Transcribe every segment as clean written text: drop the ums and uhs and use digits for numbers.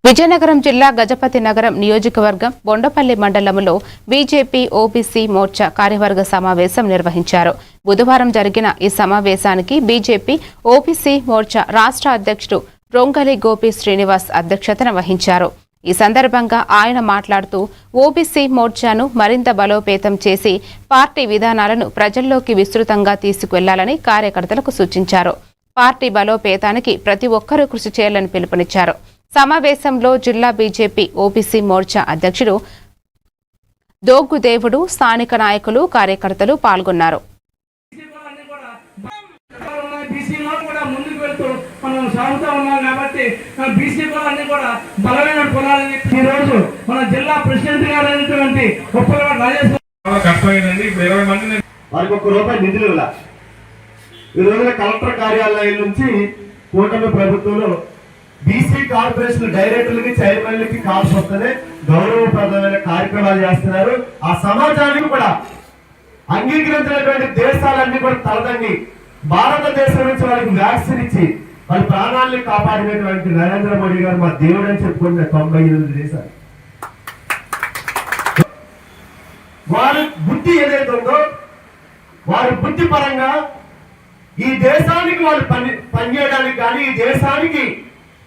విజయనగరం జిల్లా గజపతి నగరం నియోజకవర్గం బొండపల్లి మండలంలో బీజేపీ ఓబీసీ మోర్చా కార్యవర్గ సమావేశం నిర్వహించారు. బుధవారం జరిగిన ఈ సమావేశానికి బీజేపీ ఓబీసీ మోర్చా రాష్ట్ర అధ్యక్షుడు రొంగలి గోపి శ్రీనివాస్ అధ్యక్షతన వహించారు. ఈ సందర్భంగా ఆయన మాట్లాడుతూ ఓబీసీ మోర్చాను మరింత బలోపేతం చేసి పార్టీ విధానాలను ప్రజల్లోకి విస్తృతంగా తీసుకువెళ్లాలని కార్యకర్తలకు సూచించారు. పార్టీ బలోపేతానికి ప్రతి ఒక్కరూ కృషి చేయాలని పిలుపునిచ్చారు. సమావేశంలో జిల్లా బీజేపీ ఓబీసీ మోర్చా అధ్యక్షుడు దోగ్గుదేవుడు, స్థానిక నాయకులు, కార్యకర్తలు పాల్గొన్నారు. కలెక్టర్ కార్యాలయం నుంచి కూటమి ప్రభుత్వంలో బీసీ కార్పొరేషన్ డైరెక్టర్లకి, చైర్మన్లకి కాల్స్ వస్తేనే గౌరవప్రదమైన కార్యక్రమాలు చేస్తున్నారు. ఆ సమాజానికి కూడా అంగీకరించినటువంటి దేశాలన్నీ కూడా తలదండి భారతదేశం నుంచి వాళ్ళకి వ్యాక్సిన్ ఇచ్చి వాళ్ళ ప్రాణాలను కాపాడినటువంటి నరేంద్ర మోడీ గారు మా దేవుడు అని చెప్పుకున్న 98 దేశాలు. వారి బుద్ధి ఏదైతే ఉందో వారి బుద్ధి పరంగా ఈ దేశానికి వాళ్ళు పనిచేయడానికి కానీ ఈ దేశానికి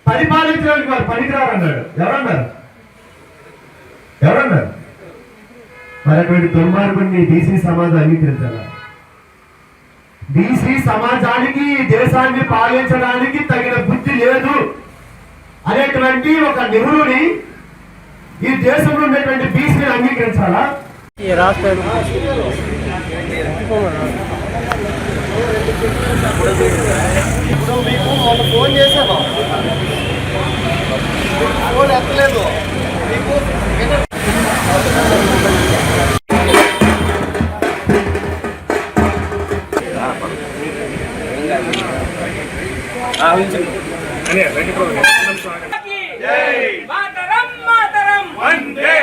పరిపాలించడానికి వారు పనికిరారు అన్నాడు. ఎవరన్నారు? మరి అటువంటి దుర్మార్గుడిని బీసీ సమాజం అంగీకరించాల? బీసీ సమాజానికి దేశాన్ని పాలించడానికి తగిన బుద్ధి లేదు అనేటువంటి ఒక నిపుణుని ఈ దేశంలో ఉన్నటువంటి బీసీని అంగీకరించాలా? ఈ రాష్ట్రం ఇప్పుడు మీకు మొన్న ఫోన్ చేశాను, ఫోన్ ఎత్తలేదు మీకు. వందే